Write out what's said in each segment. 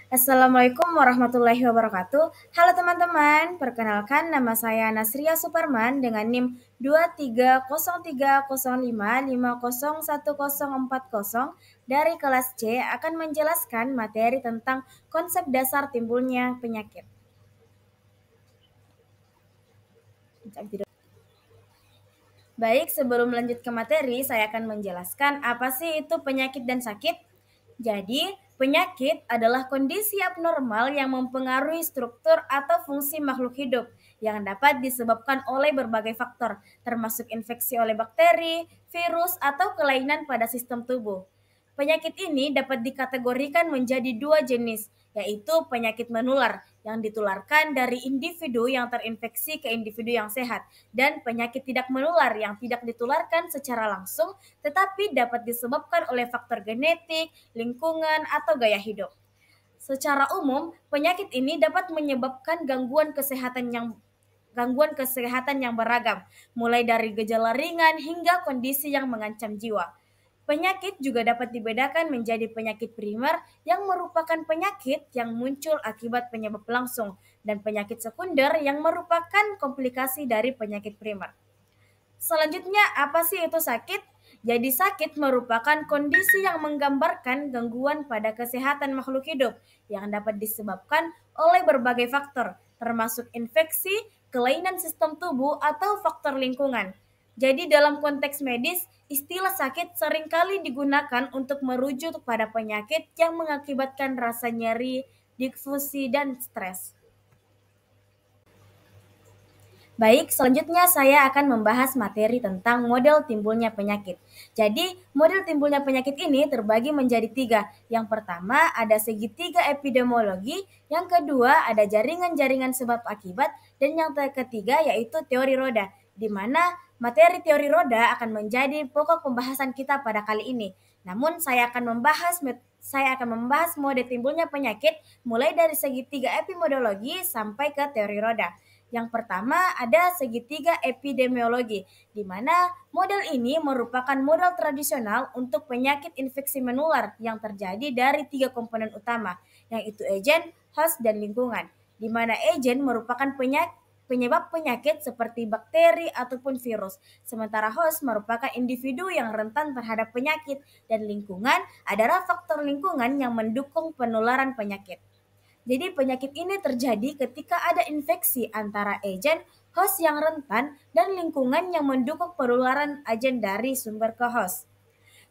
Assalamualaikum warahmatullahi wabarakatuh. Halo teman-teman, perkenalkan nama saya Nasria Superman dengan NIM 230305501040 dari kelas C akan menjelaskan materi tentang konsep dasar timbulnya penyakit. Baik, sebelum lanjut ke materi, saya akan menjelaskan apa sih itu penyakit dan sakit. Jadi, penyakit adalah kondisi abnormal yang mempengaruhi struktur atau fungsi makhluk hidup yang dapat disebabkan oleh berbagai faktor, termasuk infeksi oleh bakteri, virus, atau kelainan pada sistem tubuh. Penyakit ini dapat dikategorikan menjadi dua jenis, yaitu penyakit menular yang ditularkan dari individu yang terinfeksi ke individu yang sehat, dan penyakit tidak menular yang tidak ditularkan secara langsung tetapi dapat disebabkan oleh faktor genetik, lingkungan, atau gaya hidup. Secara umum, penyakit ini dapat menyebabkan gangguan kesehatan yang beragam, mulai dari gejala ringan hingga kondisi yang mengancam jiwa. Penyakit juga dapat dibedakan menjadi penyakit primer yang merupakan penyakit yang muncul akibat penyebab langsung dan penyakit sekunder yang merupakan komplikasi dari penyakit primer. Selanjutnya, apa sih itu sakit? Jadi sakit merupakan kondisi yang menggambarkan gangguan pada kesehatan makhluk hidup yang dapat disebabkan oleh berbagai faktor, termasuk infeksi, kelainan sistem tubuh, atau faktor lingkungan. Jadi dalam konteks medis, istilah sakit seringkali digunakan untuk merujuk pada penyakit yang mengakibatkan rasa nyeri, difusi, dan stres. Baik, selanjutnya saya akan membahas materi tentang model timbulnya penyakit. Jadi, model timbulnya penyakit ini terbagi menjadi tiga. Yang pertama ada segitiga epidemiologi, yang kedua ada jaringan-jaringan sebab akibat, dan yang ketiga yaitu teori roda, di mana materi teori roda akan menjadi pokok pembahasan kita pada kali ini. Namun saya akan membahas mode timbulnya penyakit mulai dari segitiga epidemiologi sampai ke teori roda. Yang pertama ada segitiga epidemiologi, di mana model ini merupakan model tradisional untuk penyakit infeksi menular yang terjadi dari tiga komponen utama, yaitu agen, host, dan lingkungan, di mana agen merupakan penyebab penyakit seperti bakteri ataupun virus, sementara host merupakan individu yang rentan terhadap penyakit, dan lingkungan adalah faktor lingkungan yang mendukung penularan penyakit. Jadi penyakit ini terjadi ketika ada infeksi antara agen, host yang rentan, dan lingkungan yang mendukung penularan agen dari sumber ke host.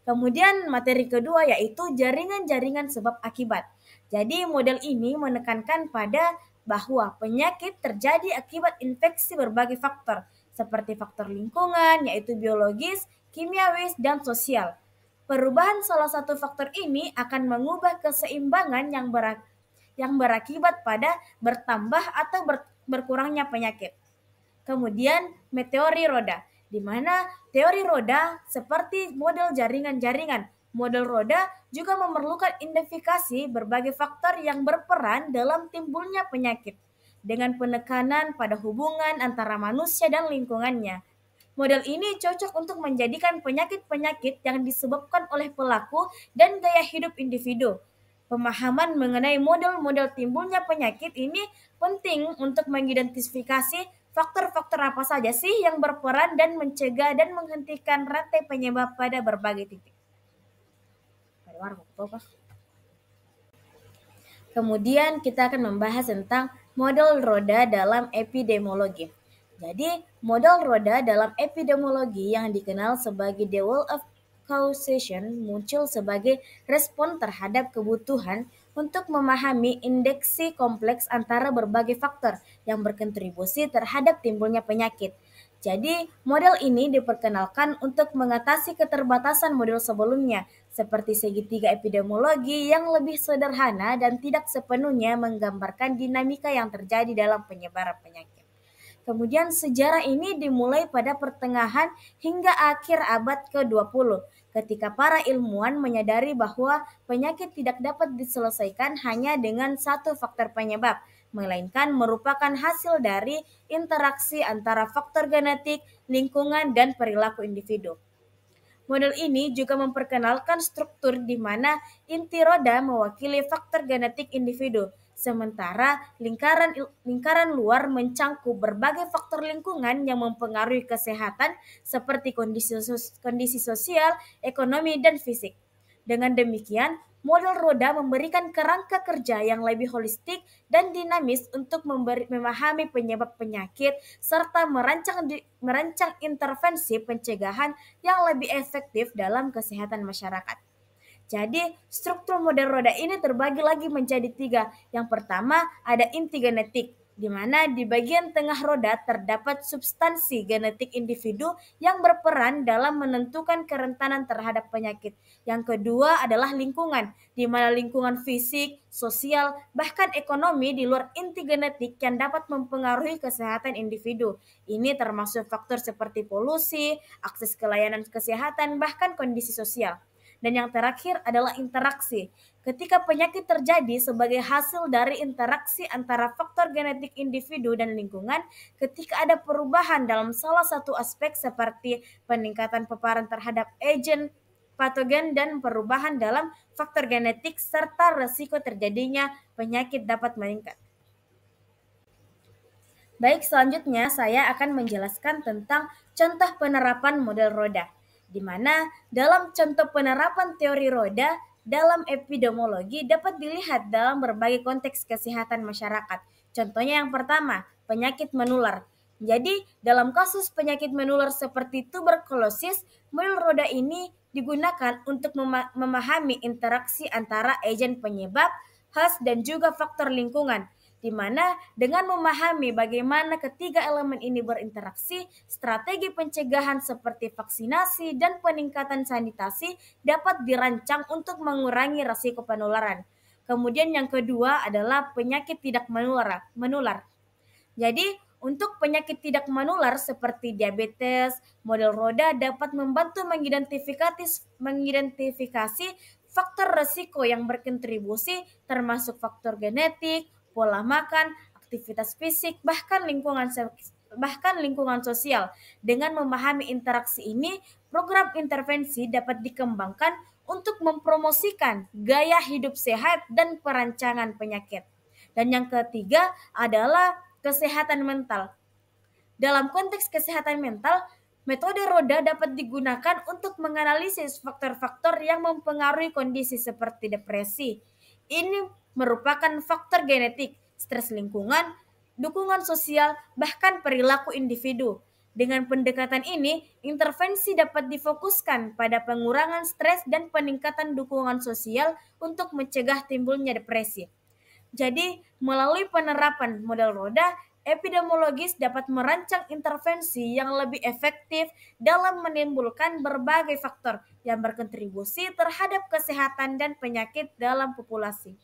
Kemudian materi kedua yaitu jaringan-jaringan sebab akibat. Jadi model ini menekankan pada bahwa penyakit terjadi akibat infeksi berbagai faktor, seperti faktor lingkungan, yaitu biologis, kimiawis, dan sosial. Perubahan salah satu faktor ini akan mengubah keseimbangan yang berakibat pada bertambah atau berkurangnya penyakit. Kemudian teori roda, di mana teori roda seperti model jaringan-jaringan. Model roda juga memerlukan identifikasi berbagai faktor yang berperan dalam timbulnya penyakit dengan penekanan pada hubungan antara manusia dan lingkungannya. Model ini cocok untuk menjadikan penyakit-penyakit yang disebabkan oleh pelaku dan gaya hidup individu. Pemahaman mengenai model-model timbulnya penyakit ini penting untuk mengidentifikasi faktor-faktor apa saja sih yang berperan dan mencegah dan menghentikan rantai penyebab pada berbagai titik. Kemudian kita akan membahas tentang model roda dalam epidemiologi. Jadi, model roda dalam epidemiologi yang dikenal sebagai the wall of causation muncul sebagai respon terhadap kebutuhan untuk memahami indeksi kompleks antara berbagai faktor yang berkontribusi terhadap timbulnya penyakit. Jadi, model ini diperkenalkan untuk mengatasi keterbatasan model sebelumnya, seperti segitiga epidemiologi yang lebih sederhana dan tidak sepenuhnya menggambarkan dinamika yang terjadi dalam penyebaran penyakit. Kemudian sejarah ini dimulai pada pertengahan hingga akhir abad ke-20, ketika para ilmuwan menyadari bahwa penyakit tidak dapat diselesaikan hanya dengan satu faktor penyebab, melainkan merupakan hasil dari interaksi antara faktor genetik, lingkungan, dan perilaku individu. Model ini juga memperkenalkan struktur di mana inti roda mewakili faktor genetik individu, sementara lingkaran luar mencangkup berbagai faktor lingkungan yang mempengaruhi kesehatan seperti kondisi sosial, ekonomi, dan fisik. Dengan demikian, model roda memberikan kerangka kerja yang lebih holistik dan dinamis untuk memahami penyebab penyakit serta merancang intervensi pencegahan yang lebih efektif dalam kesehatan masyarakat. Jadi, struktur model roda ini terbagi lagi menjadi tiga. Yang pertama, ada inti genetik, di mana di bagian tengah roda terdapat substansi genetik individu yang berperan dalam menentukan kerentanan terhadap penyakit. Yang kedua adalah lingkungan, di mana lingkungan fisik, sosial, bahkan ekonomi di luar inti genetik yang dapat mempengaruhi kesehatan individu. Ini termasuk faktor seperti polusi, akses ke layanan kesehatan, bahkan kondisi sosial. Dan yang terakhir adalah interaksi. Ketika penyakit terjadi sebagai hasil dari interaksi antara faktor genetik individu dan lingkungan, ketika ada perubahan dalam salah satu aspek seperti peningkatan paparan terhadap agen patogen dan perubahan dalam faktor genetik serta resiko terjadinya penyakit dapat meningkat. Baik, selanjutnya saya akan menjelaskan tentang contoh penerapan model roda, di mana dalam contoh penerapan teori roda dalam epidemiologi dapat dilihat dalam berbagai konteks kesehatan masyarakat. Contohnya yang pertama, penyakit menular. Jadi, dalam kasus penyakit menular seperti tuberkulosis, model roda ini digunakan untuk memahami interaksi antara agen penyebab, host, dan juga faktor lingkungan di mana dengan memahami bagaimana ketiga elemen ini berinteraksi, strategi pencegahan seperti vaksinasi dan peningkatan sanitasi dapat dirancang untuk mengurangi risiko penularan. Kemudian yang kedua adalah penyakit tidak menular. Jadi, untuk penyakit tidak menular seperti diabetes, model roda dapat membantu mengidentifikasi faktor risiko yang berkontribusi termasuk faktor genetik, pola makan, aktivitas fisik, bahkan lingkungan sosial. Dengan memahami interaksi ini, program intervensi dapat dikembangkan untuk mempromosikan gaya hidup sehat dan perancangan penyakit. Dan yang ketiga adalah kesehatan mental. Dalam konteks kesehatan mental, metode roda dapat digunakan untuk menganalisis faktor-faktor yang mempengaruhi kondisi seperti depresi. Ini merupakan faktor genetik, stres lingkungan, dukungan sosial, bahkan perilaku individu. Dengan pendekatan ini, intervensi dapat difokuskan pada pengurangan stres dan peningkatan dukungan sosial untuk mencegah timbulnya depresi. Jadi, melalui penerapan model roda, epidemiologis dapat merancang intervensi yang lebih efektif dalam menimbulkan berbagai faktor yang berkontribusi terhadap kesehatan dan penyakit dalam populasi.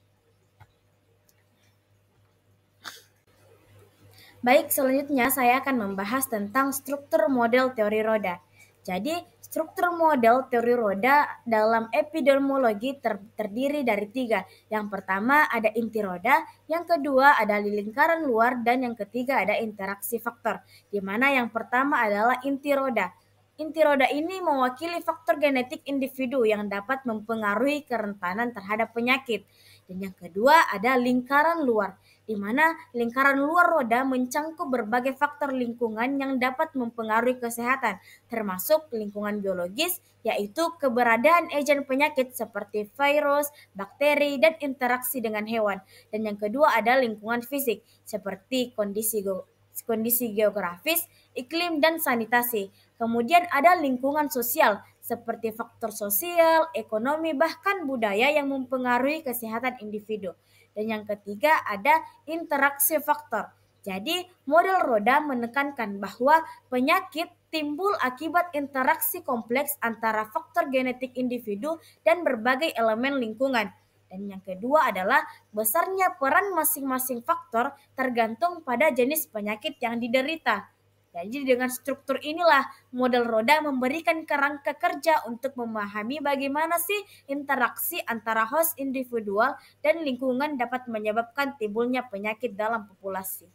Baik, selanjutnya saya akan membahas tentang struktur model teori roda. Jadi, struktur model teori roda dalam epidemiologi terdiri dari tiga. Yang pertama ada inti roda, yang kedua ada lingkaran luar, dan yang ketiga ada interaksi faktor. Di mana yang pertama adalah inti roda. Inti roda ini mewakili faktor genetik individu yang dapat mempengaruhi kerentanan terhadap penyakit. Dan yang kedua ada lingkaran luar, di mana lingkaran luar roda mencangkup berbagai faktor lingkungan yang dapat mempengaruhi kesehatan, termasuk lingkungan biologis, yaitu keberadaan agen penyakit seperti virus, bakteri, dan interaksi dengan hewan. Dan yang kedua ada lingkungan fisik, seperti kondisi geografis, iklim, dan sanitasi. Kemudian ada lingkungan sosial, seperti faktor sosial, ekonomi, bahkan budaya yang mempengaruhi kesehatan individu. Dan yang ketiga ada interaksi faktor. Jadi, model roda menekankan bahwa penyakit timbul akibat interaksi kompleks antara faktor genetik individu dan berbagai elemen lingkungan. Dan yang kedua adalah besarnya peran masing-masing faktor tergantung pada jenis penyakit yang diderita. Jadi dengan struktur inilah model roda memberikan kerangka kerja untuk memahami bagaimana sih interaksi antara host individual dan lingkungan dapat menyebabkan timbulnya penyakit dalam populasi.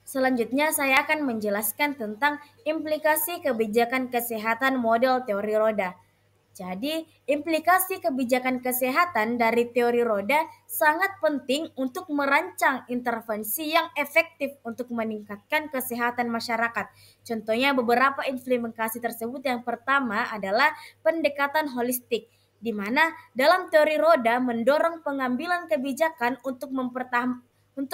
Selanjutnya saya akan menjelaskan tentang implikasi kebijakan kesehatan model teori roda. Jadi, implikasi kebijakan kesehatan dari teori roda sangat penting untuk merancang intervensi yang efektif untuk meningkatkan kesehatan masyarakat. Contohnya beberapa implementasi tersebut yang pertama adalah pendekatan holistik, di mana dalam teori roda mendorong pengambilan kebijakan untuk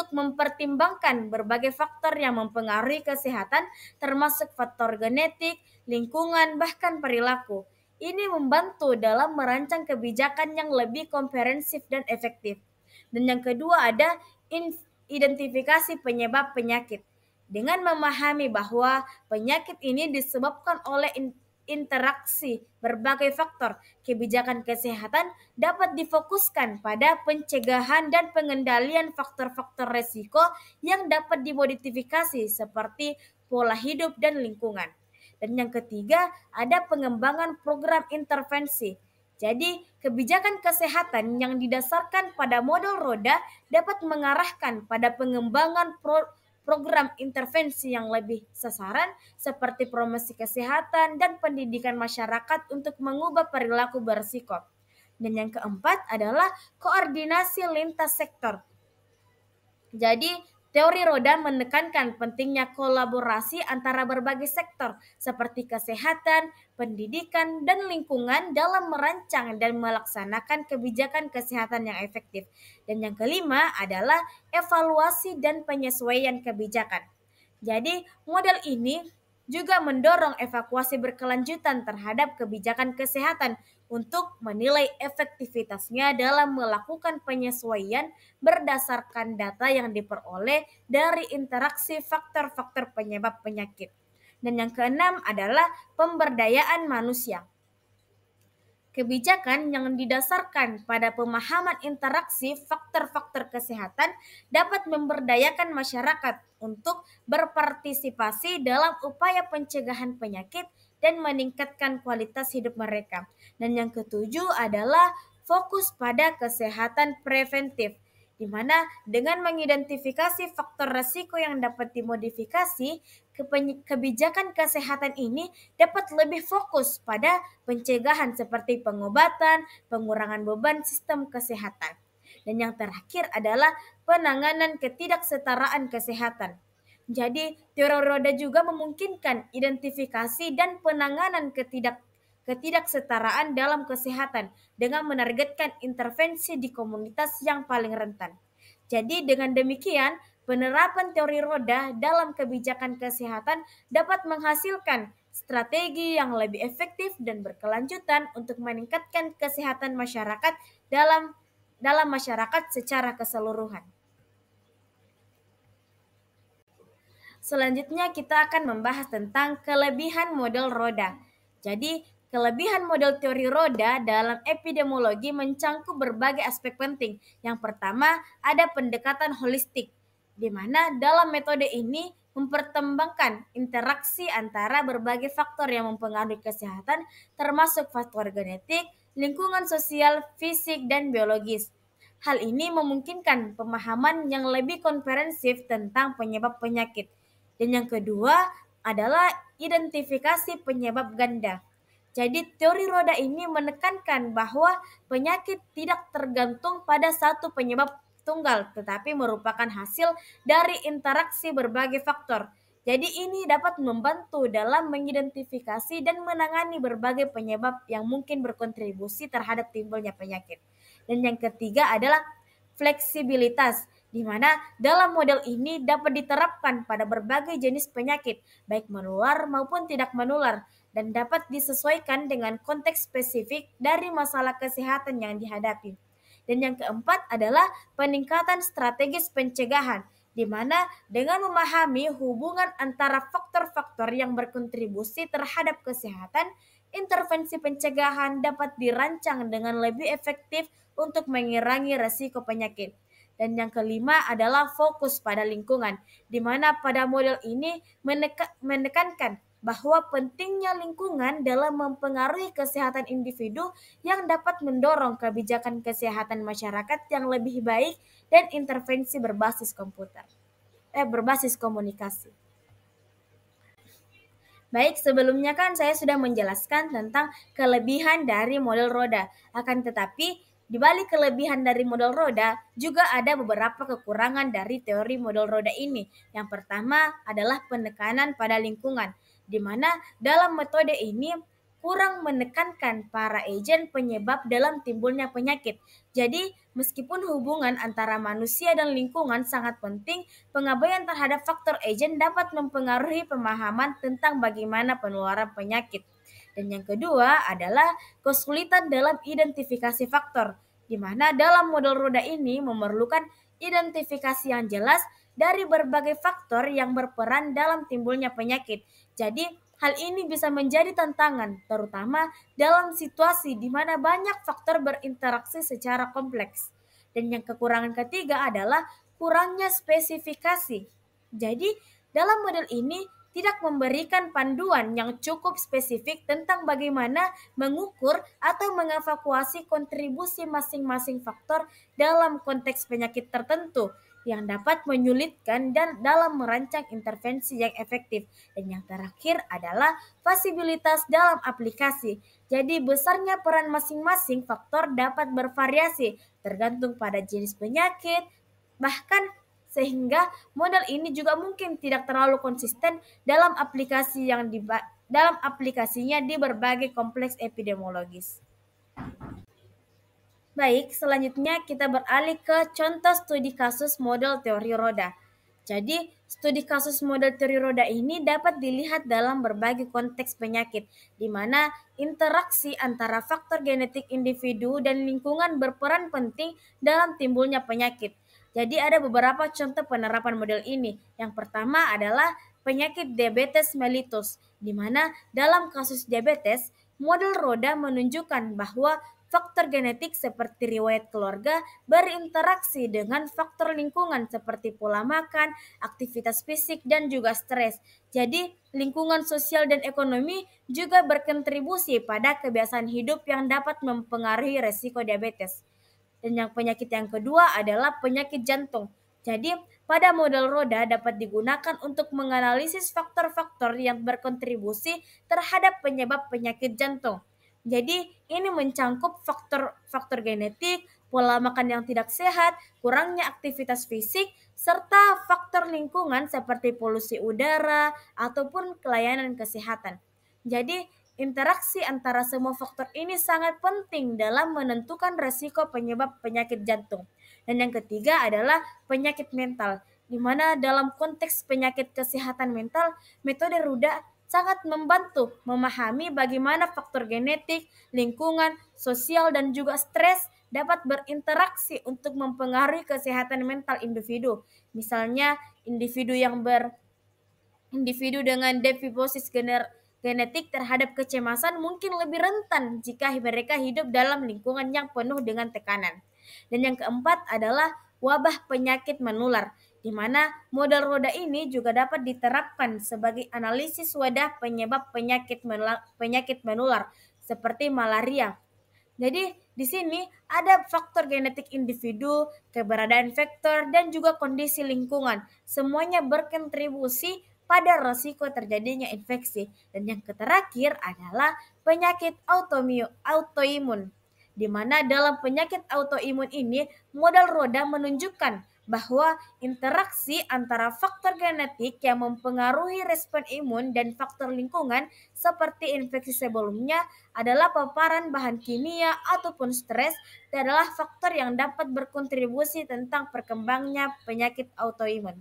mempertimbangkan berbagai faktor yang mempengaruhi kesehatan, termasuk faktor genetik, lingkungan, bahkan perilaku. Ini membantu dalam merancang kebijakan yang lebih komprehensif dan efektif. Dan yang kedua ada identifikasi penyebab penyakit. Dengan memahami bahwa penyakit ini disebabkan oleh interaksi berbagai faktor, kebijakan kesehatan dapat difokuskan pada pencegahan dan pengendalian faktor-faktor resiko yang dapat dimodifikasi seperti pola hidup dan lingkungan. Dan yang ketiga, ada pengembangan program intervensi. Jadi, kebijakan kesehatan yang didasarkan pada model roda dapat mengarahkan pada pengembangan program intervensi yang lebih sasaran seperti promosi kesehatan dan pendidikan masyarakat untuk mengubah perilaku berisiko. Dan yang keempat adalah koordinasi lintas sektor. Jadi, teori roda menekankan pentingnya kolaborasi antara berbagai sektor seperti kesehatan, pendidikan, dan lingkungan dalam merancang dan melaksanakan kebijakan kesehatan yang efektif. Dan yang kelima adalah evaluasi dan penyesuaian kebijakan. Jadi, model ini juga mendorong evakuasi berkelanjutan terhadap kebijakan kesehatan untuk menilai efektivitasnya dalam melakukan penyesuaian berdasarkan data yang diperoleh dari interaksi faktor-faktor penyebab penyakit. Dan yang keenam adalah pemberdayaan manusia. Kebijakan yang didasarkan pada pemahaman interaksi faktor-faktor kesehatan dapat memberdayakan masyarakat untuk berpartisipasi dalam upaya pencegahan penyakit dan meningkatkan kualitas hidup mereka. Dan yang ketujuh adalah fokus pada kesehatan preventif, di mana dengan mengidentifikasi faktor risiko yang dapat dimodifikasi, kebijakan kesehatan ini dapat lebih fokus pada pencegahan seperti pengobatan, pengurangan beban sistem kesehatan. Dan yang terakhir adalah penanganan ketidaksetaraan kesehatan. Jadi, teori roda juga memungkinkan identifikasi dan penanganan ketidaksetaraan dalam kesehatan dengan menargetkan intervensi di komunitas yang paling rentan. Jadi dengan demikian, penerapan teori roda dalam kebijakan kesehatan dapat menghasilkan strategi yang lebih efektif dan berkelanjutan untuk meningkatkan kesehatan masyarakat dalam masyarakat secara keseluruhan. Selanjutnya kita akan membahas tentang kelebihan model roda. Jadi, kelebihan model teori roda dalam epidemiologi mencangkup berbagai aspek penting. Yang pertama, ada pendekatan holistik, di mana dalam metode ini mempertimbangkan interaksi antara berbagai faktor yang mempengaruhi kesehatan, termasuk faktor genetik, lingkungan sosial, fisik, dan biologis. Hal ini memungkinkan pemahaman yang lebih komprehensif tentang penyebab penyakit. Dan yang kedua adalah identifikasi penyebab ganda. Jadi teori roda ini menekankan bahwa penyakit tidak tergantung pada satu penyebab tunggal, tetapi merupakan hasil dari interaksi berbagai faktor. Jadi ini dapat membantu dalam mengidentifikasi dan menangani berbagai penyebab yang mungkin berkontribusi terhadap timbulnya penyakit. Dan yang ketiga adalah fleksibilitas, di mana dalam model ini dapat diterapkan pada berbagai jenis penyakit, baik menular maupun tidak menular, dan dapat disesuaikan dengan konteks spesifik dari masalah kesehatan yang dihadapi. Dan yang keempat adalah peningkatan strategis pencegahan, di mana dengan memahami hubungan antara faktor-faktor yang berkontribusi terhadap kesehatan, intervensi pencegahan dapat dirancang dengan lebih efektif untuk mengurangi resiko penyakit. Dan yang kelima adalah fokus pada lingkungan, di mana pada model ini menekankan bahwa pentingnya lingkungan dalam mempengaruhi kesehatan individu yang dapat mendorong kebijakan kesehatan masyarakat yang lebih baik dan intervensi berbasis komputer. berbasis komunikasi. Baik, sebelumnya kan saya sudah menjelaskan tentang kelebihan dari model roda. Akan tetapi, di balik kelebihan dari model roda, juga ada beberapa kekurangan dari teori model roda ini. Yang pertama adalah penekanan pada lingkungan, di mana dalam metode ini kurang menekankan para agen penyebab dalam timbulnya penyakit. Jadi, meskipun hubungan antara manusia dan lingkungan sangat penting, pengabaian terhadap faktor agen dapat mempengaruhi pemahaman tentang bagaimana penularan penyakit. Dan yang kedua adalah kesulitan dalam identifikasi faktor, di mana dalam model roda ini memerlukan identifikasi yang jelas dari berbagai faktor yang berperan dalam timbulnya penyakit. Jadi, hal ini bisa menjadi tantangan, terutama dalam situasi di mana banyak faktor berinteraksi secara kompleks. Dan yang kekurangan ketiga adalah kurangnya spesifikasi. Jadi, dalam model ini tidak memberikan panduan yang cukup spesifik tentang bagaimana mengukur atau mengevakuasi kontribusi masing-masing faktor dalam konteks penyakit tertentu yang dapat menyulitkan dan dalam merancang intervensi yang efektif. Dan yang terakhir adalah fasibilitas dalam aplikasi. Jadi besarnya peran masing-masing faktor dapat bervariasi tergantung pada jenis penyakit, bahkan sehingga model ini juga mungkin tidak terlalu konsisten dalam dalam aplikasinya di berbagai kompleks epidemiologis. Baik, selanjutnya kita beralih ke contoh studi kasus model teori roda. Jadi, studi kasus model teori roda ini dapat dilihat dalam berbagai konteks penyakit, di mana interaksi antara faktor genetik individu dan lingkungan berperan penting dalam timbulnya penyakit. Jadi, ada beberapa contoh penerapan model ini. Yang pertama adalah penyakit diabetes mellitus, di mana dalam kasus diabetes, model roda menunjukkan bahwa faktor genetik seperti riwayat keluarga berinteraksi dengan faktor lingkungan seperti pola makan, aktivitas fisik, dan juga stres. Jadi, lingkungan sosial dan ekonomi juga berkontribusi pada kebiasaan hidup yang dapat mempengaruhi resiko diabetes. Dan yang penyakit yang kedua adalah penyakit jantung. Jadi, pada model roda dapat digunakan untuk menganalisis faktor-faktor yang berkontribusi terhadap penyebab penyakit jantung. Jadi, ini mencangkup faktor genetik, pola makan yang tidak sehat, kurangnya aktivitas fisik, serta faktor lingkungan seperti polusi udara ataupun pelayanan kesehatan. Jadi, interaksi antara semua faktor ini sangat penting dalam menentukan resiko penyebab penyakit jantung. Dan yang ketiga adalah penyakit mental, di mana dalam konteks penyakit kesehatan mental, metode Ruda sangat membantu memahami bagaimana faktor genetik, lingkungan, sosial, dan juga stres dapat berinteraksi untuk mempengaruhi kesehatan mental individu. Misalnya, individu dengan defisit genetik terhadap kecemasan mungkin lebih rentan jika mereka hidup dalam lingkungan yang penuh dengan tekanan. Dan yang keempat adalah wabah penyakit menular, di mana model roda ini juga dapat diterapkan sebagai analisis wadah penyebab penyakit menular seperti malaria. Jadi di sini ada faktor genetik individu, keberadaan vektor, dan juga kondisi lingkungan. Semuanya berkontribusi pada risiko terjadinya infeksi. Dan yang terakhir adalah penyakit autoimun, di mana dalam penyakit autoimun ini model roda menunjukkan bahwa interaksi antara faktor genetik yang mempengaruhi respon imun dan faktor lingkungan seperti infeksi sebelumnya adalah paparan bahan kimia ataupun stres adalah faktor yang dapat berkontribusi tentang perkembangannya penyakit autoimun.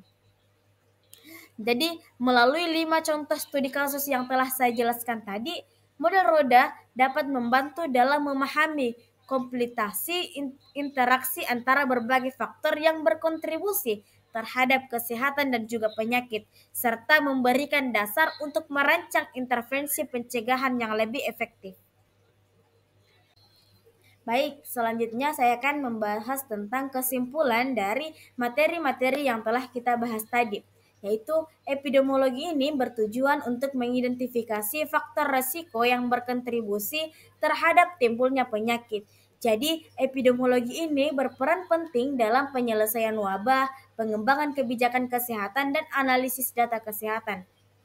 Jadi, melalui 5 contoh studi kasus yang telah saya jelaskan tadi, model roda dapat membantu dalam memahami komplikasi interaksi antara berbagai faktor yang berkontribusi terhadap kesehatan dan juga penyakit, serta memberikan dasar untuk merancang intervensi pencegahan yang lebih efektif. Baik, selanjutnya saya akan membahas tentang kesimpulan dari materi-materi yang telah kita bahas tadi, yaitu epidemiologi ini bertujuan untuk mengidentifikasi faktor resiko yang berkontribusi terhadap timbulnya penyakit. Jadi, epidemiologi ini berperan penting dalam penyelesaian wabah, pengembangan kebijakan kesehatan, dan analisis data kesehatan.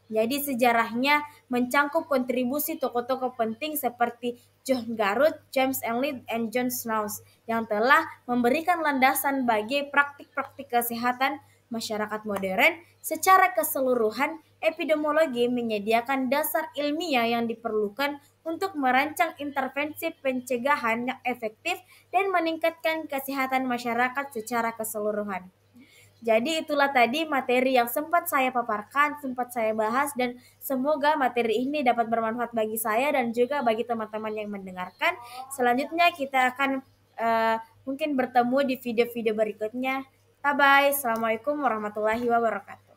Jadi sejarahnya mencangkup kontribusi tokoh-tokoh penting seperti John Garut, James Enlid, dan John Snows yang telah memberikan landasan bagi praktik-praktik kesehatan masyarakat modern. Secara keseluruhan, epidemiologi menyediakan dasar ilmiah yang diperlukan untuk merancang intervensi pencegahan yang efektif dan meningkatkan kesehatan masyarakat secara keseluruhan. Jadi itulah tadi materi yang sempat saya paparkan, sempat saya bahas, dan semoga materi ini dapat bermanfaat bagi saya dan juga bagi teman-teman yang mendengarkan. Selanjutnya kita akan mungkin bertemu di video-video berikutnya. Bye-bye. Assalamualaikum warahmatullahi wabarakatuh.